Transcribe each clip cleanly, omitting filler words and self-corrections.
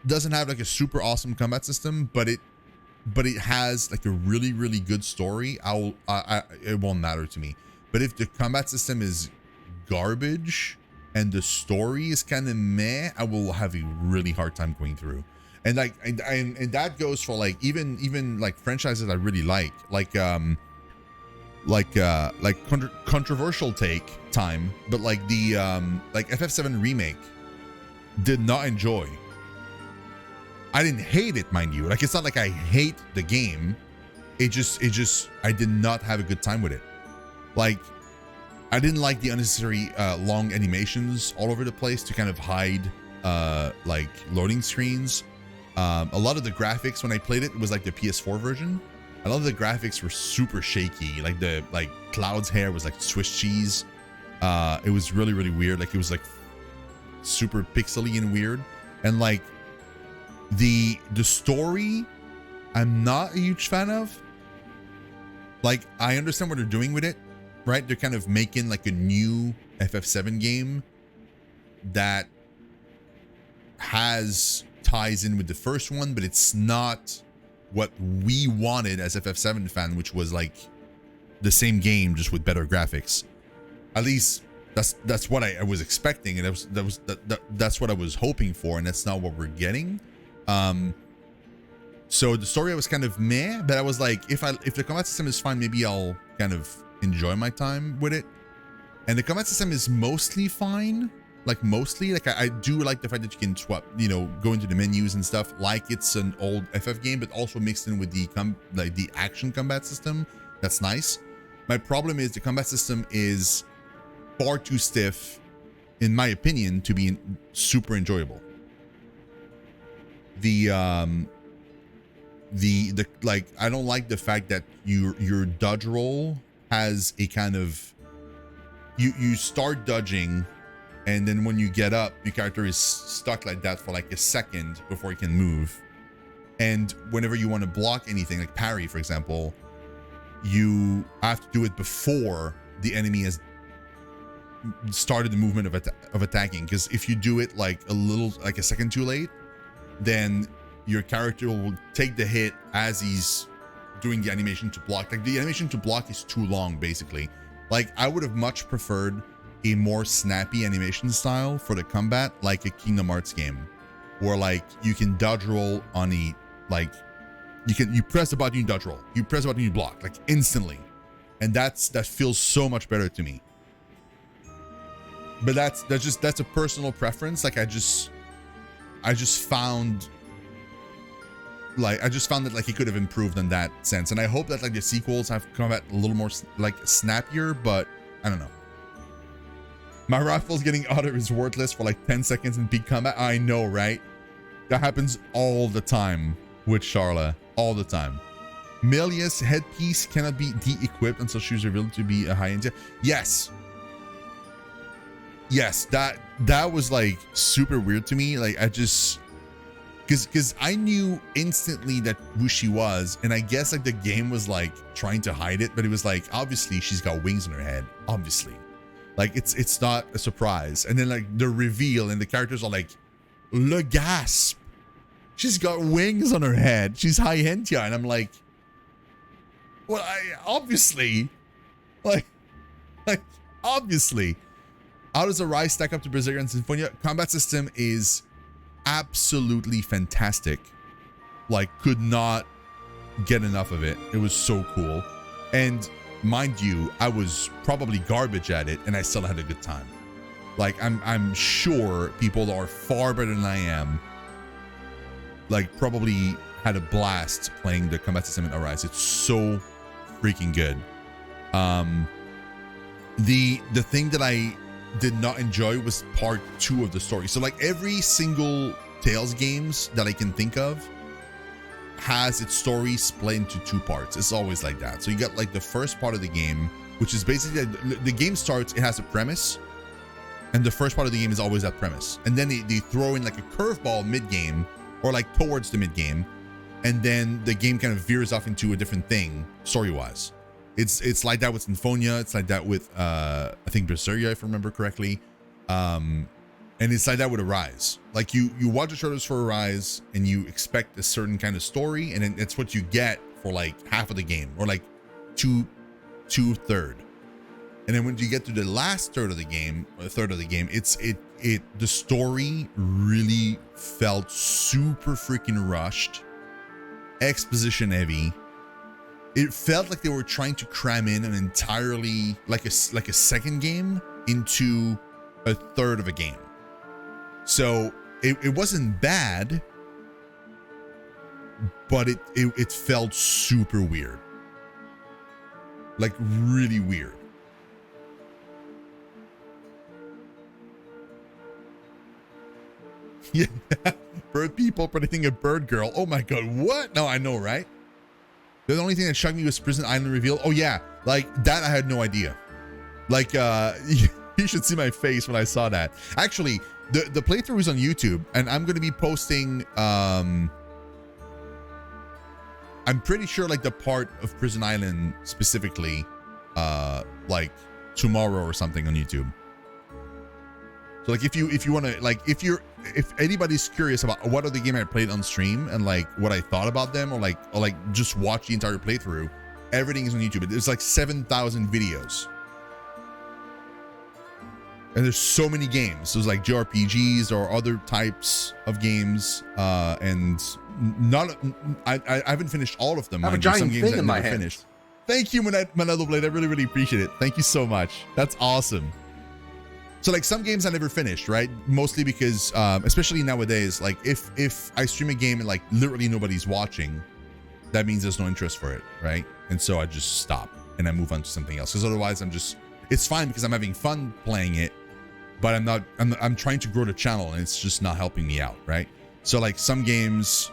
doesn't have like a super awesome combat system, but it has like a really, really good story, it won't matter to me. But if the combat system is garbage and the story is kind of meh, I will have a really hard time going through. And like, and that goes for like even like franchises I really like controversial take time, but like the like FF7 remake, did not enjoy. I didn't hate it, mind you. Like, it's not like I hate the game. It just I did not have a good time with it. Like, I didn't like the unnecessary long animations all over the place to kind of hide like loading screens. A lot of the graphics when I played it was like the PS4 version. A lot of the graphics were super shaky. Like the Cloud's hair was like Swiss cheese. It was really, really weird. Like, it was like super pixely and weird. And like the story, I'm not a huge fan of. Like, I understand what they're doing with it, right? They're kind of making like a new FF7 game that has ties in with the first one, but it's not what we wanted as FF7 fan, which was like the same game just with better graphics. At least that's what I was expecting, and that's what I was hoping for, and that's not what we're getting. So the story was kind of meh, but I was like, if the combat system is fine, maybe I'll kind of enjoy my time with it. And the combat system is mostly fine. Like, mostly, like I do like the fact that you can swap, you know, go into the menus and stuff like it's an old FF game, but also mixed in with the action combat system. That's nice. My problem is the combat system is far too stiff, in my opinion, to be super enjoyable. Like, I don't like the fact that your dodge roll has a kind of, you start dodging, and then when you get up, your character is stuck like that for like a second before he can move. And whenever you want to block anything, like parry, for example, you have to do it before the enemy has started the movement of attacking. Because if you do it like a second too late, then your character will take the hit as he's doing the animation to block. Like, the animation to block is too long, basically. Like, I would have much preferred a more snappy animation style for the combat, like a Kingdom Hearts game, where like you can dodge roll on a, like, you press the button, you dodge roll, you press the button, you block, like, instantly. And that feels so much better to me. But that's a personal preference. Like, I just found that like it could have improved in that sense. And I hope that like the sequels have combat a little more like snappier, but I don't know. My rifle's getting out of is worthless for like 10 seconds in peak combat. I know, right? That happens all the time with Charla. All the time. Melia's headpiece cannot be de-equipped until she's revealed to be a high-end. Yes. Yes, that was like super weird to me. Like, I just... Because I knew instantly that who she was, and I guess like the game was like trying to hide it, but it was like, obviously she's got wings on her head. Obviously. Like, it's not a surprise. And then like the reveal and the characters are like, le gasp, she's got wings on her head, she's high-hentia. And I'm like, well, obviously, like obviously. How does Arise stack up to Berserker and Symphonia? Combat system is absolutely fantastic. Like, could not get enough of it. It was so cool. And mind you, I was probably garbage at it, and I still had a good time. Like, I'm sure people that are far better than I am, like, probably had a blast playing the combat system in Arise. It's so freaking good. The thing that I did not enjoy was part 2 of the story. So like every single Tales games that I can think of has its story split into 2 parts. It's always like that. So you got like the first part of the game, which is basically the game starts, it has a premise, and the first part of the game is always that premise. And then they throw in like a curveball mid-game, or like towards the mid-game, and then the game kind of veers off into a different thing story-wise. It's like that with Symphonia. It's like that with I think Berseria, if I remember correctly. And And it's like that with Arise. Like you watch the trailers for Arise and you expect a certain kind of story, and then it's what you get for like half of the game, or like two-third. And then when you get to the last third of the game, the story really felt super freaking rushed, exposition heavy. It felt like they were trying to cram in an entirely like a second game into a third of a game. So it wasn't bad, but it felt super weird, like really weird. Yeah, bird people predicting a bird girl. Oh my god, what? No, I know, right? The only thing that shocked me was Prison Island reveal. Oh yeah, like that I had no idea. Like you should see my face when I saw that. Actually, the playthrough is on YouTube, and I'm going to be posting I'm pretty sure like the part of Prison Island specifically like tomorrow or something on YouTube. So like if you want to, like if anybody's curious about what other game I played on stream and like what I thought about them, or like just watch the entire playthrough, everything is on YouTube. There's like 7,000 videos. And there's so many games. There's like JRPGs or other types of games, and I haven't finished all of them. I have a giant thing in my hand. Finished. Thank you, Manado. I really appreciate it. Thank you so much. That's awesome. So like some games I never finished, right? Mostly because, especially nowadays, like if I stream a game and like literally nobody's watching, that means there's no interest for it, right? And so I just stop and I move on to something else. Because otherwise it's fine because I'm having fun playing it, but I'm trying to grow the channel and it's just not helping me out, right? So like some games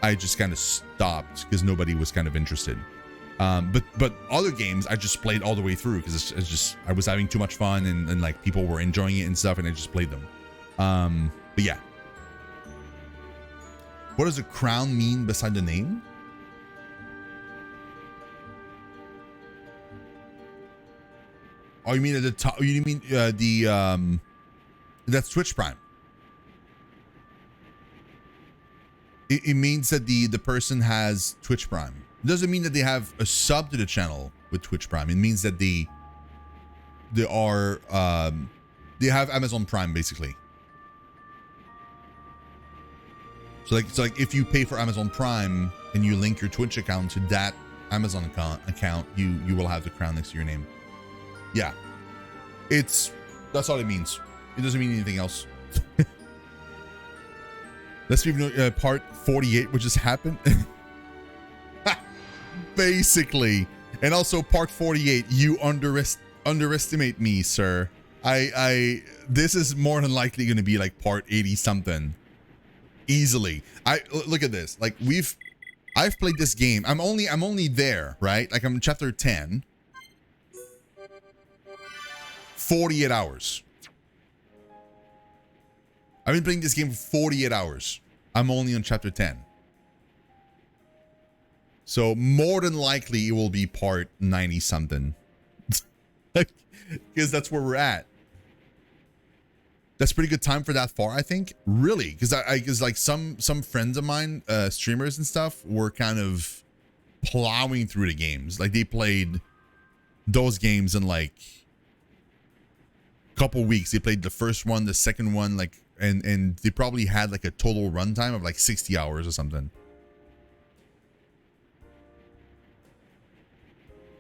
I just kind of stopped because nobody was kind of interested. But other games I just played all the way through because it's just I was having too much fun and like people were enjoying it and stuff, and I just played them. But yeah. What does a crown mean beside the name? Oh, you mean at the top? You mean that's Twitch Prime. It means that the person has Twitch Prime. It doesn't mean that they have a sub to the channel with Twitch Prime. It means that they have Amazon Prime basically. So like if you pay for Amazon Prime and you link your Twitch account to that Amazon account, you will have the crown next to your name. Yeah, that's all it means. It doesn't mean anything else. Let's review part 48, which just happened. Basically. And also part 48, you underestimate me, sir. This is more than likely going to be like part 80 something. Easily. Look at this. Like I've played this game. I'm only there, right? Like I'm chapter 10. 48 hours. I've been playing this game for 48 hours. I'm only on chapter 10. So more than likely it will be part 90 something. Because that's where we're at. That's pretty good time for that far, I think. Really, because like some friends of mine, streamers and stuff, were kind of plowing through the games. Like they played those games in like a couple weeks. They played the first one, the second one, like and they probably had like a total runtime of like 60 hours or something.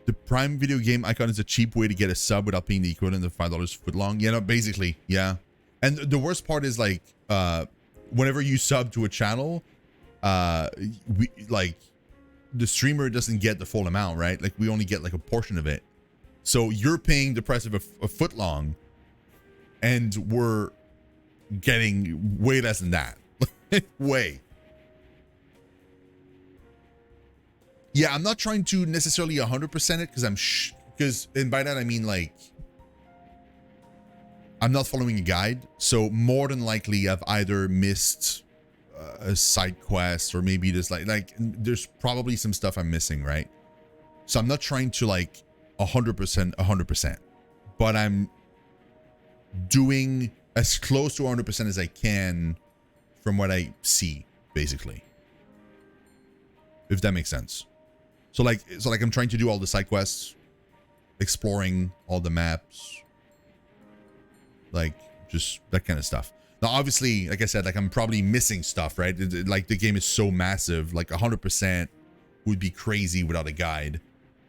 The Prime Video game icon is a cheap way to get a sub without paying the equivalent of $5 foot long. Yeah, no, basically, yeah. And the worst part is like, whenever you sub to a channel, like the streamer doesn't get the full amount, right? Like we only get like a portion of it. So you're paying the price of a foot long, and we're getting way less than that. Way. Yeah, I'm not trying to necessarily 100% it because and by that I mean like I'm not following a guide, so more than likely I've either missed a side quest or maybe there's like there's probably some stuff I'm missing, right? So I'm not trying to like 100%, but I'm doing as close to 100% as I can from what I see, basically. If that makes sense. So like I'm trying to do all the side quests, exploring all the maps, like just that kind of stuff. Now, obviously, like I said, like I'm probably missing stuff, right? Like the game is so massive, like 100% would be crazy without a guide,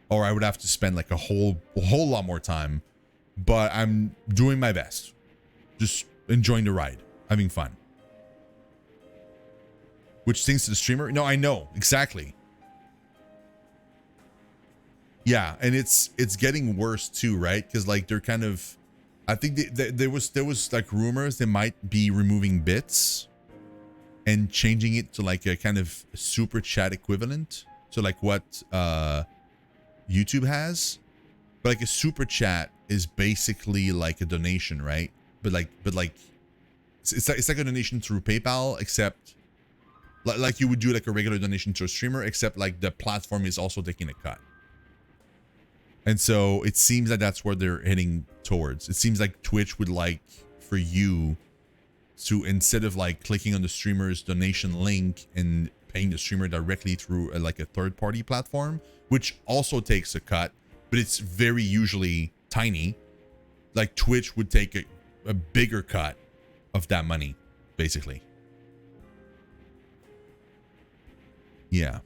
or I would have to spend like a whole lot more time. But I'm doing my best, just enjoying the ride, having fun. Which things to the streamer? No, I know exactly. Yeah, and it's getting worse too, right? Because like they're kind of, I think there was like rumors they might be removing bits and changing it to like a kind of super chat equivalent to like what YouTube has. But like a super chat is basically like a donation, right? But like it's like a donation through PayPal, except like you would do like a regular donation to a streamer, except like the platform is also taking a cut. And so it seems like that's where they're heading towards. It seems like Twitch would like for you to, instead of like clicking on the streamer's donation link and paying the streamer directly through like a third-party platform, which also takes a cut, but it's very usually tiny. Like Twitch would take a bigger cut of that money, basically. Yeah.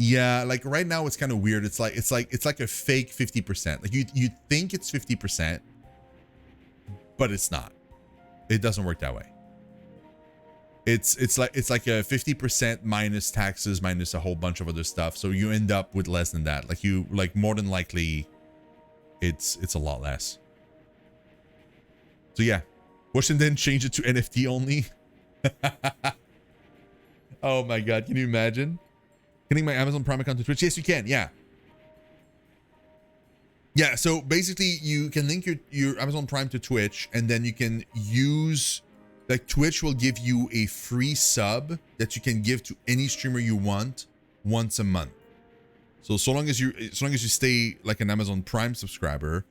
Yeah, like right now it's kind of weird. It's like a fake 50%. Like you think it's 50%, but it's not. It doesn't work that way. It's like a 50% minus taxes minus a whole bunch of other stuff. So you end up with less than that. Like more than likely it's a lot less. So yeah. Watch and then change it to NFT only. Oh my god, can you imagine? Getting my Amazon Prime account to Twitch? Yes, you can. Yeah. Yeah, so basically you can link your Amazon Prime to Twitch, and then you can use, like Twitch will give you a free sub that you can give to any streamer you want once a month. So long as you stay like an Amazon Prime subscriber,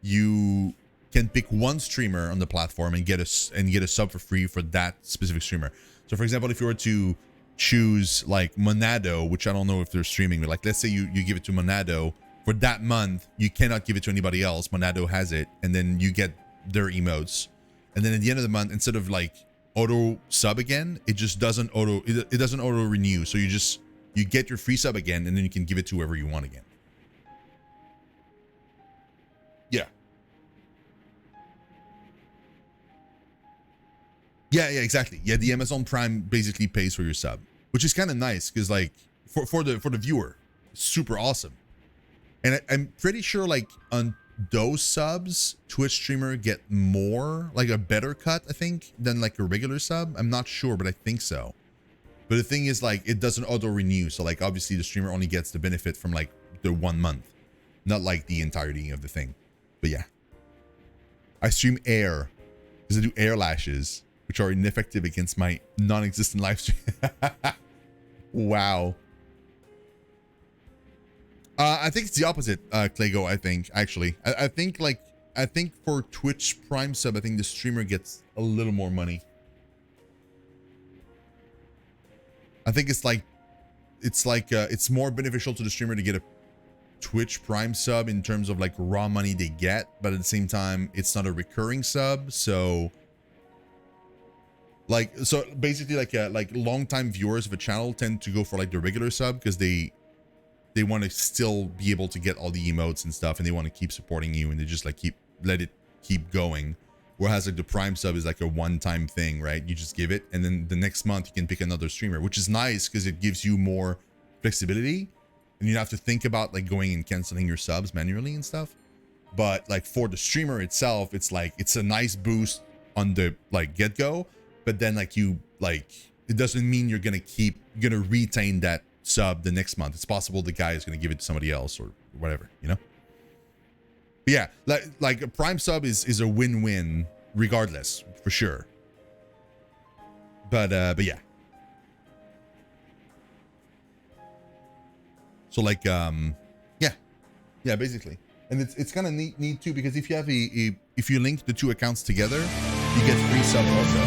you can pick one streamer on the platform and get a sub for free for that specific streamer. So for example, if you were to choose like Monado, which I don't know if they're streaming, but like let's say you give it to Monado for that month, you cannot give it to anybody else. Monado has it, and then you get their emotes, and then at the end of the month, instead of like auto sub again, it just doesn't auto renew. So you get your free sub again, and then you can give it to whoever you want again. Yeah. Yeah, exactly. Yeah, the Amazon Prime basically pays for your sub, which is kind of nice because like for the viewer, super awesome. And I'm pretty sure like on those subs, Twitch streamer get more, like a better cut, I think, than like a regular sub. I'm not sure, but I think so. But the thing is like it doesn't auto renew, so like obviously the streamer only gets the benefit from like the 1 month, not like the entirety of the thing. But yeah, I stream air because I do air lashes, which are ineffective against my non-existent live stream. Wow. I think it's the opposite, Claygo, I think, actually. I think for Twitch Prime sub, I think the streamer gets a little more money. I think it's more beneficial to the streamer to get a Twitch Prime sub in terms of like raw money they get, but at the same time, it's not a recurring sub, so basically like long-time viewers of a channel tend to go for like the regular sub because they want to still be able to get all the emotes and stuff, and they want to keep supporting you, and they just like let it keep going. Whereas like the Prime sub is like a one-time thing, right? You just give it, and then the next month you can pick another streamer, which is nice because it gives you more flexibility, and you don't have to think about like going and canceling your subs manually and stuff. But like for the streamer itself, it's like it's a nice boost on the like get-go. But then it doesn't mean you're gonna retain that sub the next month. It's possible the guy is gonna give it to somebody else or whatever, you know. But yeah, like a Prime sub is a win-win regardless, for sure. But yeah. So like yeah, basically. And it's kind of neat too, because if you have if you link the two accounts together, you get free sub also.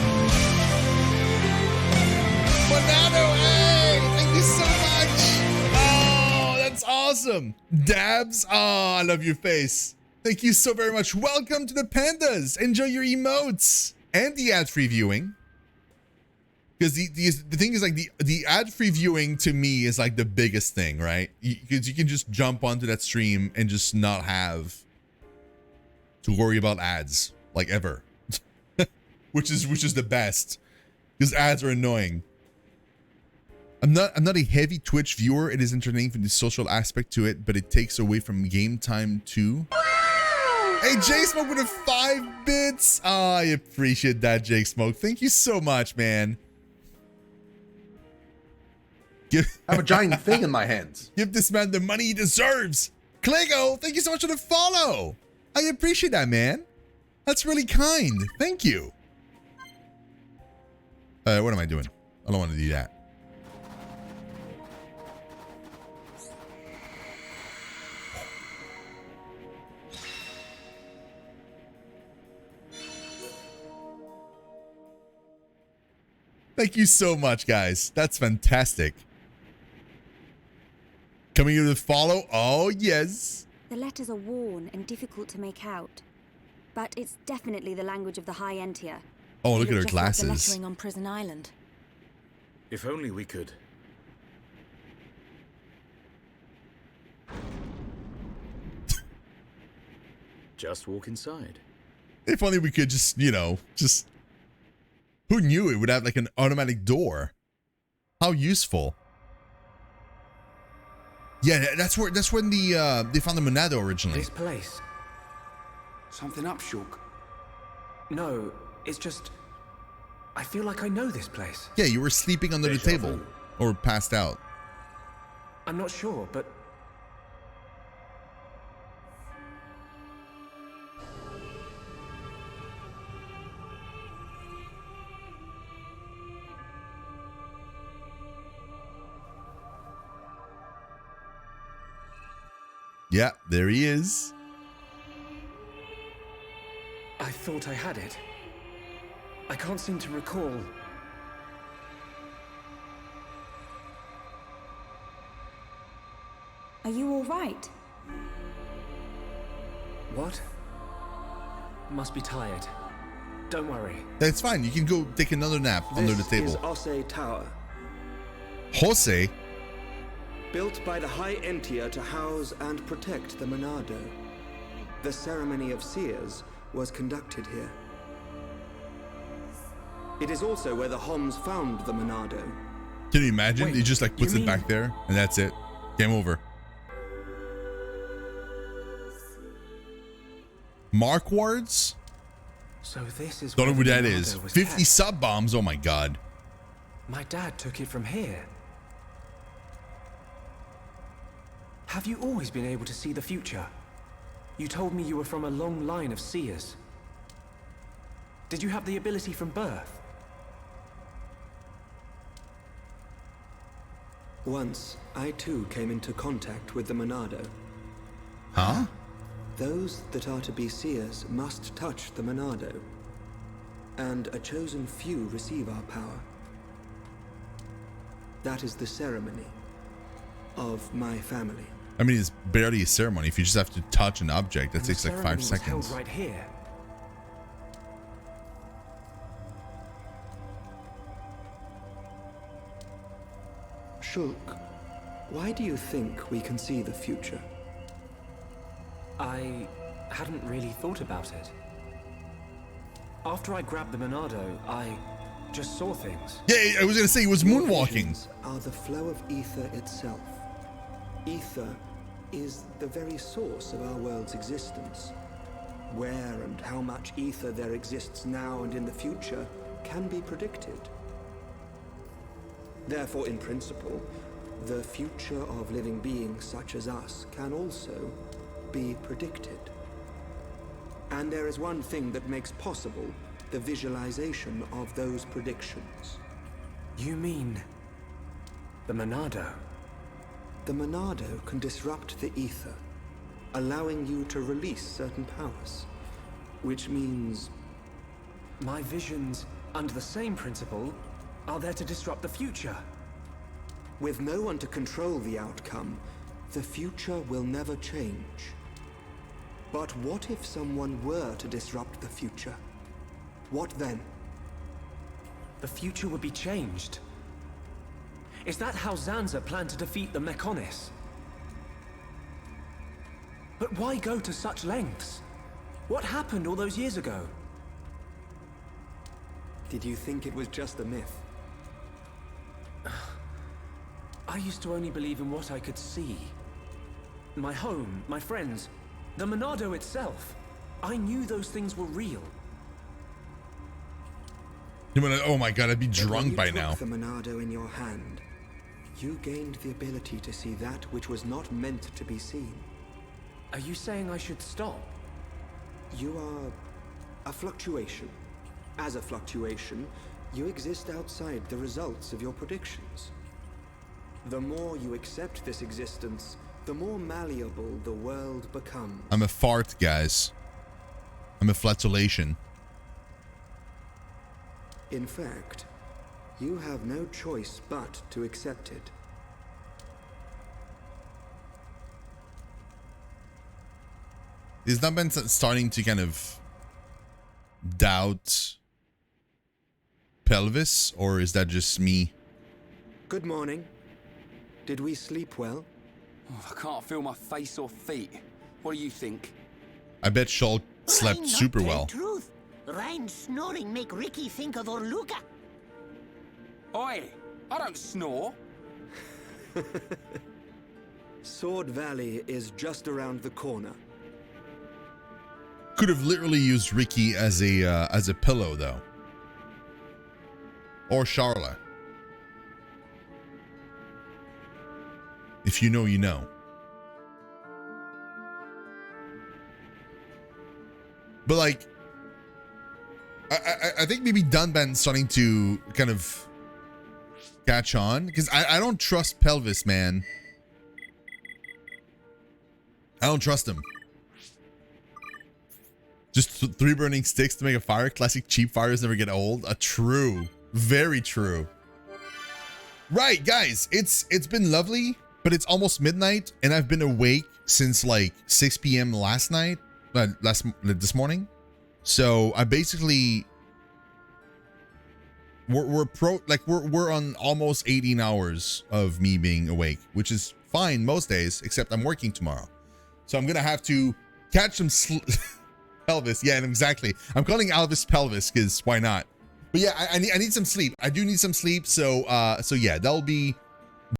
Banano, hey, thank you so much. Oh, that's awesome. Dabs, oh, I love your face. Thank you so very much. Welcome to the pandas. Enjoy your emotes and the ad-free viewing. Because the thing is, like, the ad-free viewing to me is like the biggest thing, right? Because you can just jump onto that stream and just not have to worry about ads, like, ever. which is the best, because ads are annoying. I'm not a heavy Twitch viewer. It is entertaining for the social aspect to it, but it takes away from game time too. Hey, Jake Smoke with a 5 bits. Oh, I appreciate that, Jake Smoke. Thank you so much, man. I have a giant thing in my hands. Give this man the money he deserves. Clego, thank you so much for the follow. I appreciate that, man. That's really kind. Thank you. What am I doing? I don't want to do that. Thank you so much, guys. That's fantastic. Coming in to follow? Oh, yes. The letters are worn and difficult to make out, but it's definitely the language of the High Entia. Oh, look at her Just glasses. like the lettering on Prison Island. If only we could. Just walk inside. If only we could just, you know, just... Who knew it would have like an automatic door? How useful. Yeah, that's when they found the Monado originally. This place. Something up, Shulk. No, it's just... I feel like I know this place. Yeah, you were sleeping under the table. Or passed out. I'm not sure, but... Yeah, there he is. I thought I had it. I can't seem to recall. Are you all right? What? Must be tired. Don't worry. That's fine. You can go take another nap under the table. This is Ose Tower. Jose? Built by the High Entia to house and protect the Monado. The ceremony of seers was conducted here. It is also where the Homs found the Monado. Can you imagine? Wait, He just like puts you it back there and that's it. Game over. Mark wards? So this is Don't know where who the that Monado is. was 50 kept. sub bombs. Oh my god. My dad took it from here. Have you always been able to see the future? You told me you were from a long line of seers. Did you have the ability from birth? Once, I too came into contact with the Monado. Huh? Those that are to be seers must touch the Monado. And a chosen few receive our power. That is the ceremony of my family. I mean, it's barely a ceremony. If you just have to touch an object, that And takes the like 5 ceremony was seconds. held right here. Shulk, why do you think we can see the future? I hadn't really thought about it. After I grabbed the Monado, I just saw things. Yeah, I was gonna say he was Your moonwalking. visions are the flow of ether itself. Ether is the very source of our world's existence. Where and how much ether there exists now and in the future can be predicted. Therefore, in principle, the future of living beings such as us can also be predicted. And there is one thing that makes possible the visualization of those predictions. You mean the Monado? The Monado can disrupt the ether, allowing you to release certain powers, which means My visions, under the same principle, are there to disrupt the future. with no one to control the outcome, the future will never change. But what if someone were to disrupt the future? What then? The future would be changed. Is that how Zanza planned to defeat the Mechonis? But why go to such lengths? What happened all those years ago? Did you think it was just a myth? I used to only believe in what I could see. My home, my friends, the Monado itself. I knew those things were real. Oh my god, I'd be drunk by When you now. took the Monado in your hand, you gained the ability to see that which was not meant to be seen. Are you saying I should stop? You are a fluctuation. As a fluctuation, you exist outside the results of your predictions. The more you accept this existence, the more malleable the world becomes. I'm a fart, guys. I'm a flatulation. In fact, you have no choice but to accept it. Is that been starting to kind of doubt Pelvis, or is that just me? Good morning. Did we sleep well? Oh, I can't feel my face or feet. What do you think? I bet Shulk slept super well. Truth. Ryan's snoring make Ricky think of Orluka. Oi, I don't snore. Sword Valley is just around the corner. Could have literally used Ricky as a pillow though, or Charla. If you know, you know. But like, I think maybe Dunban's starting to kind of catch on, because I don't trust Pelvis, man. I don't trust him. Just 3 burning sticks to make a fire. Classic cheap fires never get old. True. Very true. Right, guys. It's been lovely, but it's almost midnight, and I've been awake since like 6 p.m. last night. This morning. So I basically we're on almost 18 hours of me being awake, which is fine most days, except I'm working tomorrow. So I'm gonna have to catch some Pelvis. Yeah, exactly. I'm calling Alvis Pelvis because why not? But yeah, I need some sleep. I do need some sleep. So yeah, that'll be